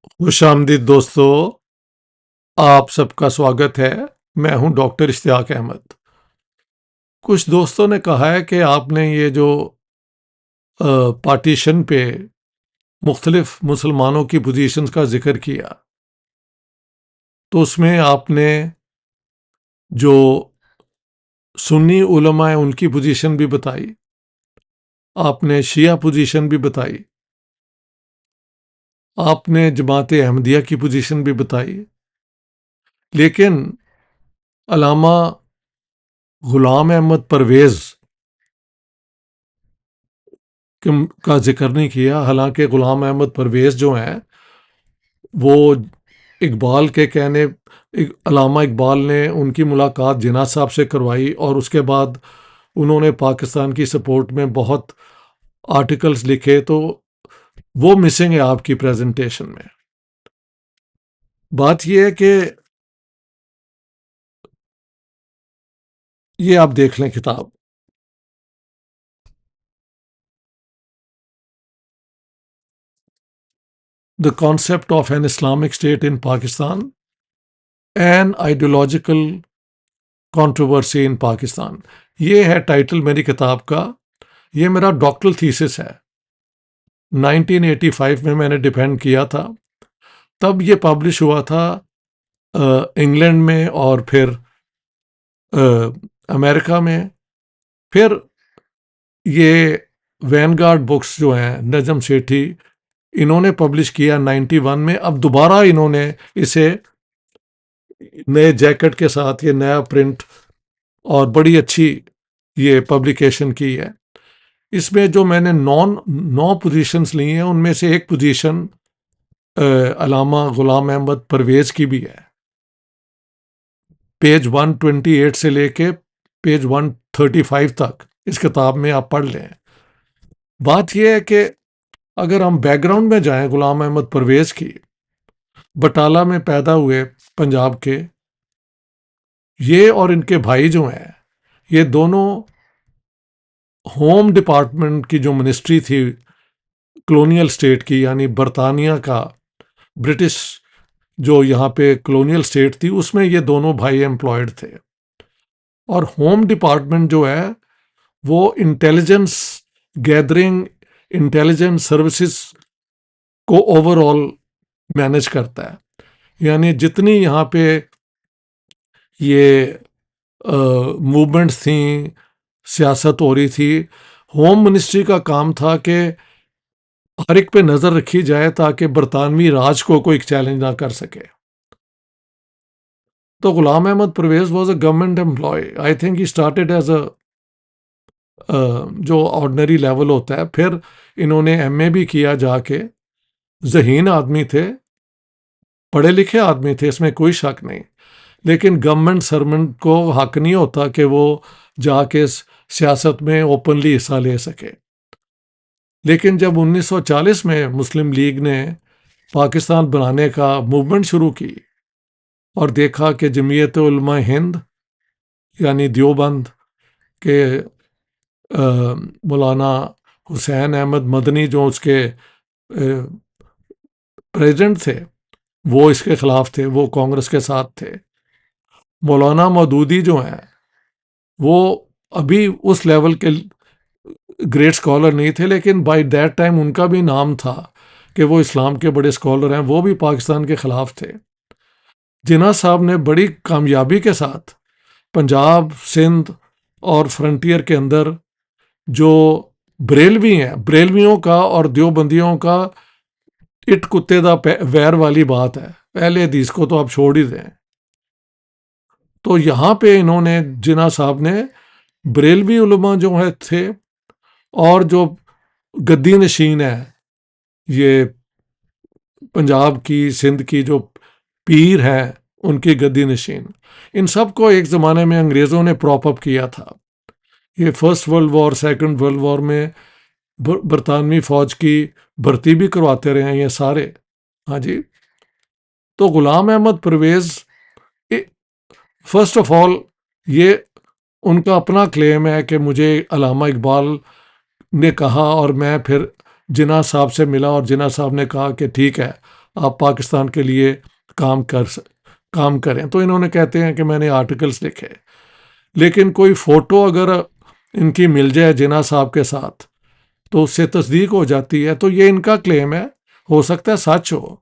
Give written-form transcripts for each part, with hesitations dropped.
خوش آمدید دوستو، آپ سب کا سواگت ہے۔ میں ہوں ڈاکٹر اشتیاق احمد۔ کچھ دوستوں نے کہا ہے کہ آپ نے یہ جو پارٹیشن پہ مختلف مسلمانوں کی پوزیشنز کا ذکر کیا، تو اس میں آپ نے جو سنی علماء ہیں ان کی پوزیشن بھی بتائی، آپ نے شیعہ پوزیشن بھی بتائی، آپ نے جماعت احمدیہ کی پوزیشن بھی بتائی، لیکن علامہ غلام احمد پرویز کا ذکر نہیں کیا۔ حالانکہ غلام احمد پرویز جو ہیں وہ اقبال کے کہنے، علامہ اقبال نے ان کی ملاقات جناح صاحب سے کروائی اور اس کے بعد انہوں نے پاکستان کی سپورٹ میں بہت آرٹیکلز لکھے، تو وہ مسنگ ہے آپ کی پریزنٹیشن میں۔ بات یہ ہے کہ یہ آپ دیکھ لیں کتاب، the concept of an Islamic state in Pakistan, an ideological controversy in Pakistan. یہ ہے ٹائٹل میری کتاب کا۔ یہ میرا ڈاکٹرل تھیسس ہے، 1985 میں نے ڈیفینڈ کیا تھا۔ تب یہ پبلش ہوا تھا انگلینڈ میں اور پھر امریکہ میں۔ پھر یہ وین گارڈ بکس جو ہیں نجم سیٹھی، انہوں نے پبلش کیا 91 میں۔ اب دوبارہ انہوں نے اسے نئے جیکٹ کے ساتھ، یہ نیا پرنٹ اور بڑی اچھی یہ پبلیکیشن کی ہے۔ اس میں جو میں نے 9 پوزیشنز لی ہیں، ان میں سے ایک پوزیشن علامہ غلام احمد پرویز کی بھی ہے۔ پیج 128 سے لے کے پیج 135 تک اس کتاب میں آپ پڑھ لیں۔ بات یہ ہے کہ اگر ہم بیک گراؤنڈ میں جائیں غلام احمد پرویز کی، بٹالہ میں پیدا ہوئے پنجاب کے، یہ اور ان کے بھائی جو ہیں، یہ دونوں ہوم ڈپارٹمنٹ کی جو منسٹری تھی کلونیل اسٹیٹ کی، یعنی برطانیہ کا، برٹش جو یہاں پہ کلونیل اسٹیٹ تھی، اس میں یہ دونوں بھائی امپلائڈ تھے۔ اور ہوم ڈپارٹمنٹ جو ہے وہ انٹیلیجنس گیدرنگ، انٹیلیجنس سروسز کو اوور آل مینج کرتا ہے۔ یعنی جتنی یہاں پہ یہ موومنٹس تھیں، سیاست ہو رہی تھی، ہوم منسٹری کا کام تھا کہ ہر ایک پہ نظر رکھی جائے تاکہ برطانوی راج کو کوئی چیلنج نہ کر سکے۔ تو Ghulam Ahmad Parwez was a government employee. I think he started as a جو آرڈنری لیول ہوتا ہے، پھر انہوں نے ایم اے بھی کیا جا کے۔ ذہین آدمی تھے، پڑھے لکھے آدمی تھے، اس میں کوئی شک نہیں، لیکن گورنمنٹ سرونٹ کو حق نہیں ہوتا کہ وہ جا کے سیاست میں اوپنلی حصہ لے سکے۔ لیکن جب 1940 میں مسلم لیگ نے پاکستان بنانے کا موومنٹ شروع کی اور دیکھا کہ جمعیت علماء ہند یعنی دیوبند کے مولانا حسین احمد مدنی جو اس کے پریزیڈنٹ تھے، وہ اس کے خلاف تھے، وہ کانگریس کے ساتھ تھے۔ مولانا مودودی جو ہیں وہ ابھی اس لیول کے گریٹ اسکالر نہیں تھے، لیکن بائی دیٹ ٹائم ان کا بھی نام تھا کہ وہ اسلام کے بڑے اسکالر ہیں۔ وہ بھی پاکستان کے خلاف تھے۔ جناح صاحب نے بڑی کامیابی کے ساتھ پنجاب، سندھ اور فرنٹیئر کے اندر جو بریلوی ہیں، بریلویوں کا اور دیوبندیوں کا اٹ کتے دا ویر والی بات ہے، اہل حدیث کو تو آپ چھوڑ ہی دیں۔ تو یہاں پہ انہوں نے، جناح صاحب نے، بریلوی علماء جو تھے اور جو گدی نشین ہے، یہ پنجاب کی، سندھ کی جو پیر ہیں، ان کی گدی نشین، ان سب کو ایک زمانے میں انگریزوں نے پراپ اپ کیا تھا۔ یہ first world war, second world war میں برطانوی فوج کی بھرتی بھی کرواتے رہے ہیں یہ سارے۔ ہاں جی۔ تو Ghulam Ahmad Parwez, first of all, یہ ان کا اپنا کلیم ہے کہ مجھے علامہ اقبال نے کہا اور میں پھر جناح صاحب سے ملا اور جناح صاحب نے کہا کہ ٹھیک ہے، آپ پاکستان کے لیے کام کریں. تو انہوں نے کہتے ہیں کہ میں نے آرٹیکلس لکھے، لیکن کوئی فوٹو اگر ان کی مل جائے جناح صاحب کے ساتھ تو اس سے تصدیق ہو جاتی ہے. تو یہ ان کا کلیم ہے، ہو سکتا ہے سچ ہو،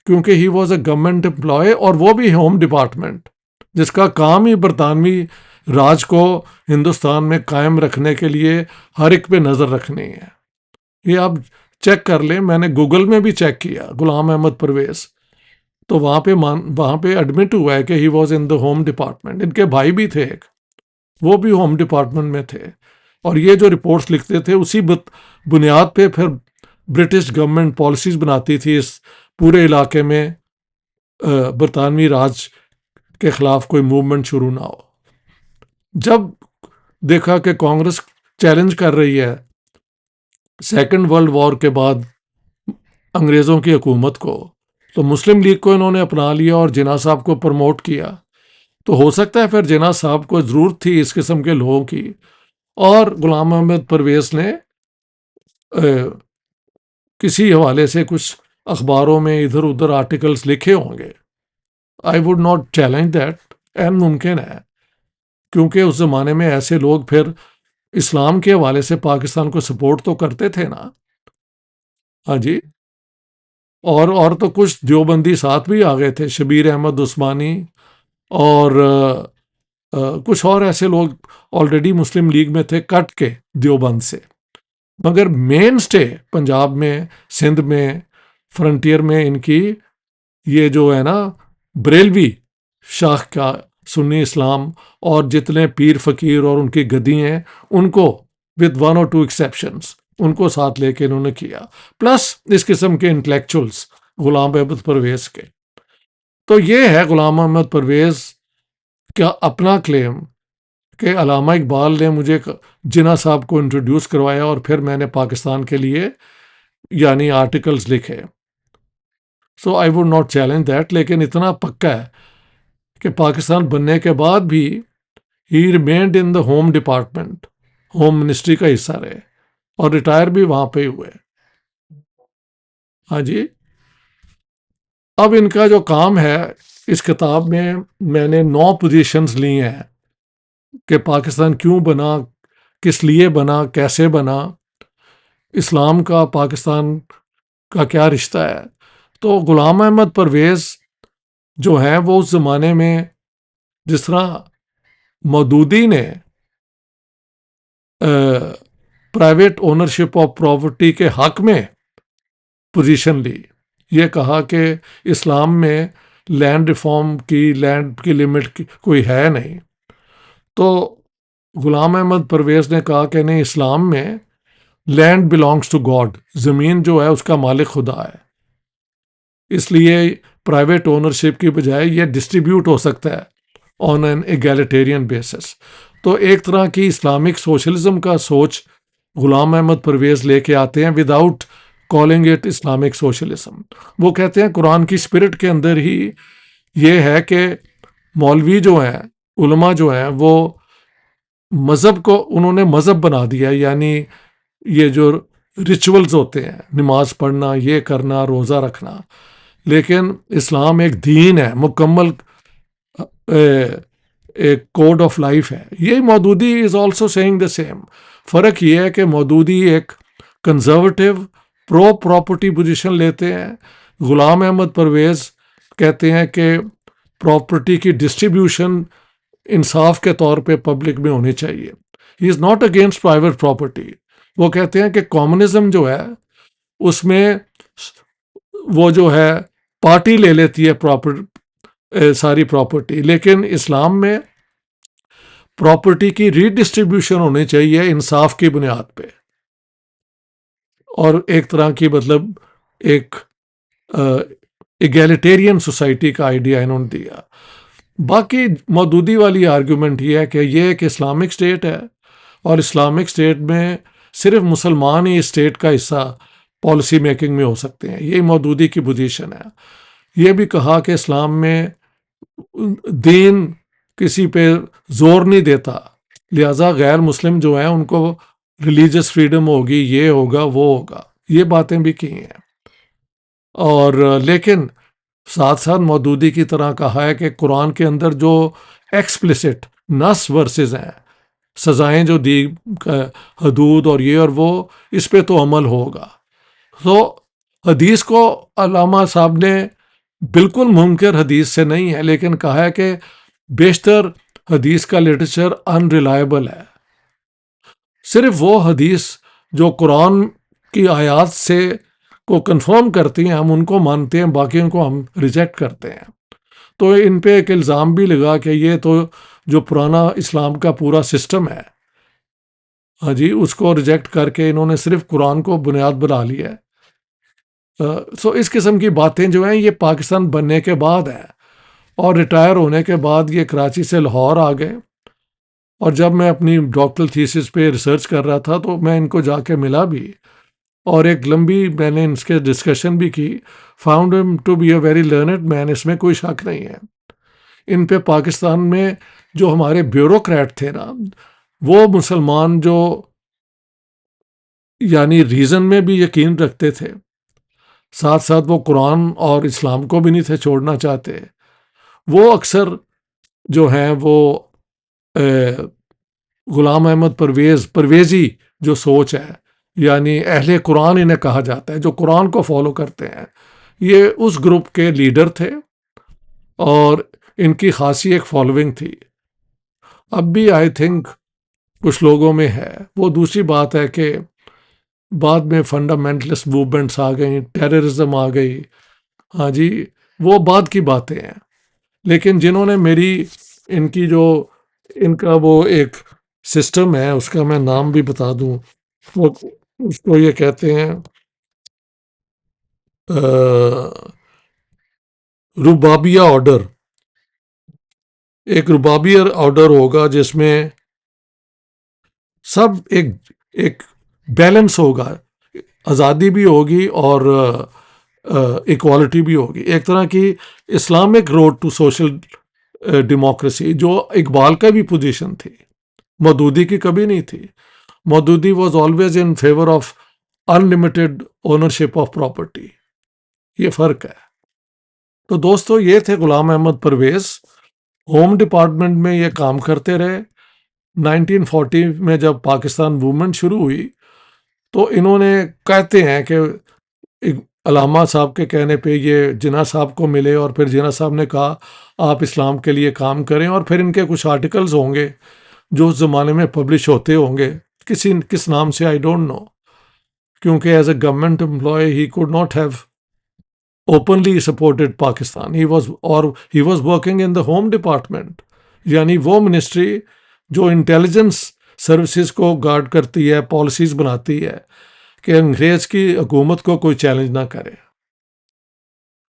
کیونکہ he was a government employee, اور وہ بھی ہوم ڈپارٹمنٹ، جس کا کام ہی برطانوی راج کو ہندوستان میں قائم رکھنے کے لیے ہر ایک پہ نظر رکھنی ہے. یہ آپ چیک کر لیں، میں نے گوگل میں بھی چیک کیا، غلام احمد پرویز، تو وہاں پہ ایڈمٹ ہوا ہے کہ he was in the home department. ان کے بھائی بھی تھے ایک، وہ بھی ہوم ڈپارٹمنٹ میں تھے، اور یہ جو رپورٹس لکھتے تھے اسی بنیاد پہ پھر برٹش گورنمنٹ پالیسیز بناتی تھی اس پورے علاقے میں برطانوی راج کے خلاف کوئی موومنٹ شروع نہ ہو. جب دیکھا کہ کانگریس چیلنج کر رہی ہے سیکنڈ ورلڈ وار کے بعد انگریزوں کی حکومت کو، تو مسلم لیگ کو انہوں نے اپنا لیا اور جناح صاحب کو پروموٹ کیا. تو ہو سکتا ہے پھر جناح صاحب کو ضرورت تھی اس قسم کے لوگوں کی، اور غلام احمد پرویز نے کسی حوالے سے کچھ اخباروں میں ادھر ادھر آرٹیکلس لکھے ہوں گے. I would not challenge that, این ممکن ہے، کیونکہ اس زمانے میں ایسے لوگ پھر اسلام کے حوالے سے پاکستان کو سپورٹ تو کرتے تھے نا. ہاں جی. اور تو کچھ دیوبندی ساتھ بھی آ گئے تھے، شبیر احمد عثمانی اور کچھ اور ایسے لوگ آلریڈی مسلم لیگ میں تھے کٹ کے دیوبند سے. مگر مین سٹے پنجاب میں، سندھ میں، فرنٹیئر میں ان کی یہ جو ہے نا بریلوی شاخ کا سنی اسلام، اور جتنے پیر فقیر اور ان کی گدی ہیں ان کو ود 1 or 2 ایکسیپشنس ان کو ساتھ لے کے انہوں نے کیا، پلس اس قسم کے انٹلیکچوئلس غلام احمد پرویز کے. تو یہ ہے غلام احمد پرویز کا اپنا کلیم کہ علامہ اقبال نے مجھے جناح صاحب کو انٹروڈیوس کروایا اور پھر میں نے پاکستان کے لیے یعنی آرٹیکلز لکھے. So I would not challenge that, لیکن اتنا پکا ہے کہ پاکستان بننے کے بعد بھی ہی remained in the home department, home ministry کا حصہ رہے، اور ریٹائر بھی وہاں پہ ہوئے. ہاں جی. اب ان کا جو کام ہے اس کتاب میں نے 9 پوزیشنز لی ہیں کہ پاکستان کیوں بنا، کس لیے بنا، کیسے بنا، اسلام کا پاکستان کا کیا رشتہ ہے. تو غلام احمد پرویز جو ہیں وہ اس زمانے میں جس طرح مودودی نے پرائیویٹ اونرشپ آف پراپرٹی کے حق میں پوزیشن لی، یہ کہا کہ اسلام میں لینڈ ریفارم کی، لینڈ کی لمٹ کوئی ہے نہیں، تو غلام احمد پرویز نے کہا کہ نہیں، اسلام میں لینڈ بلانگس ٹو گاڈ، زمین جو ہے اس کا مالک خدا ہے، اس لیے پرائیویٹ اونرشپ کی بجائے یہ ڈسٹریبیوٹ ہو سکتا ہے آن این ایگیلیٹیرین بیسس. تو ایک طرح کی اسلامک سوشلزم کا سوچ غلام احمد پرویز لے کے آتے ہیں without calling it Islamic socialism. وہ کہتے ہیں قرآن کی اسپرٹ کے اندر ہی یہ ہے کہ مولوی جو ہیں، علماء جو ہیں، وہ مذہب کو انہوں نے مذہب بنا دیا، یعنی یہ جو ریچولز ہوتے ہیں، نماز پڑھنا، یہ کرنا، روزہ رکھنا، لیکن اسلام ایک دین ہے، مکمل ایک کوڈ آف لائف ہے. یہ Maududi is also seeing the same. فرق یہ ہے کہ مودودی ایک کنزرویٹو پرو پراپرٹی پوزیشن لیتے ہیں، غلام احمد پرویز کہتے ہیں کہ پراپرٹی کی ڈسٹریبیوشن انصاف کے طور پہ پبلک میں ہونی چاہیے. He is not against private property. وہ کہتے ہیں کہ کمیونزم جو ہے اس میں وہ جو ہے پارٹی لے لیتی ہے ساری پراپرٹی، لیکن اسلام میں پراپرٹی کی ری ڈسٹریبیوشن ہونی چاہیے انصاف کی بنیاد پہ، اور ایک طرح کی مطلب ایک ایگیلیٹیرین سوسائٹی کا آئیڈیا انہوں نے دیا. باقی مودودی والی آرگیومنٹ یہ ہے کہ یہ ایک اسلامک اسٹیٹ ہے، اور اسلامک اسٹیٹ میں صرف مسلمان ہی اسٹیٹ کا حصہ پالیسی میکنگ میں ہو سکتے ہیں. یہی مودودی کی پوزیشن ہے. یہ بھی کہا کہ اسلام میں دین کسی پہ زور نہیں دیتا، لہٰذا غیر مسلم جو ہیں ان کو ریلیجس فریڈم ہوگی، یہ ہوگا، وہ ہوگا، یہ باتیں بھی کی ہیں. اور لیکن ساتھ ساتھ مودودی کی طرح کہا ہے کہ قرآن کے اندر جو ایکسپلسٹ نص ورسز ہیں، سزائیں جو دی، حدود اور یہ اور وہ، اس پہ تو عمل ہوگا. تو حدیث کو علامہ صاحب نے بالکل منکر حدیث سے نہیں ہے، لیکن کہا ہے کہ بیشتر حدیث کا لٹریچر ان ریلائبل ہے. صرف وہ حدیث جو قرآن کی آیات سے کو کنفرم کرتی ہیں ہم ان کو مانتے ہیں، باقیوں کو ہم ریجیکٹ کرتے ہیں. تو ان پہ ایک الزام بھی لگا کہ یہ تو جو پرانا اسلام کا پورا سسٹم ہے، ہاں جی، اس کو ریجیکٹ کر کے انہوں نے صرف قرآن کو بنیاد بنا لیا ہے. سو اس قسم کی باتیں جو ہیں یہ پاکستان بننے کے بعد ہیں، اور ریٹائر ہونے کے بعد یہ کراچی سے لاہور آ گئے. اور جب میں اپنی ڈاکٹرل تھیسس پہ ریسرچ کر رہا تھا تو میں ان کو جا کے ملا بھی، اور ایک لمبی میں نے ان کے ڈسکشن بھی کی. Found him to be a very learned man, اس میں کوئی شک نہیں ہے. ان پہ پاکستان میں جو ہمارے بیوروکریٹ تھے نا، وہ مسلمان جو یعنی ریزن میں بھی یقین رکھتے تھے، ساتھ ساتھ وہ قرآن اور اسلام کو بھی نہیں تھے چھوڑنا چاہتے، وہ اکثر جو ہیں وہ غلام احمد پرویزی جو سوچ ہے، یعنی اہل قرآن انہیں کہا جاتا ہے، جو قرآن کو فالو کرتے ہیں، یہ اس گروپ کے لیڈر تھے اور ان کی خاصی ایک فالوئنگ تھی. اب بھی آئی تھنک کچھ لوگوں میں ہے. وہ دوسری بات ہے کہ بعد میں فنڈامنٹلسٹ موومنٹس آ گئیں، ٹیررزم آ گئی، ہاں جی، وہ بعد کی باتیں ہیں. لیکن جنہوں نے میری ان کی جو ان کا وہ ایک سسٹم ہے، اس کا میں نام بھی بتا دوں، وہ اس کو یہ کہتے ہیں ربابیہ آرڈر. ایک ربابیہ آرڈر ہوگا جس میں سب ایک بیلنس ہوگا، آزادی بھی ہوگی اور ایکوالٹی بھی ہوگی، ایک طرح کی Islamic road to social democracy, جو اقبال کا بھی پوزیشن تھی، مودودی کی کبھی نہیں تھی. Maududi was always in favour of unlimited ownership of property. یہ فرق ہے. تو دوستو، یہ تھے غلام احمد پرویز. ہوم ڈپارٹمنٹ میں یہ کام کرتے رہے. 1940 میں جب پاکستان موومنٹ شروع ہوئی تو انہوں نے کہتے ہیں کہ علامہ صاحب کے کہنے پہ یہ جناح صاحب کو ملے، اور پھر جناح صاحب نے کہا آپ اسلام کے لیے کام کریں، اور پھر ان کے کچھ آرٹیکلز ہوں گے جو اس زمانے میں پبلش ہوتے ہوں گے، کس نام سے آئی ڈونٹ نو، کیونکہ as a government employee he could not have openly supported Pakistan. He was working in the Home Department, یعنی وہ منسٹری جو انٹیلیجنس سروسز کو گارڈ کرتی ہے، پالیسیز بناتی ہے کہ انگریز کی حکومت کو کوئی چیلنج نہ کرے.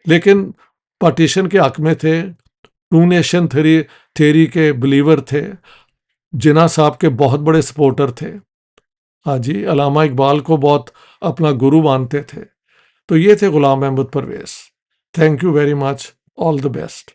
لیکن پارٹیشن کے حق میں تھے، ٹو نیشن تھیوری کے بلیور تھے، جناح صاحب کے بہت بڑے سپورٹر تھے، ہاں جی، علامہ اقبال کو بہت اپنا گرو مانتے تھے. تو یہ تھے Ghulam Ahmad Parvez. Thank you very much. All the best.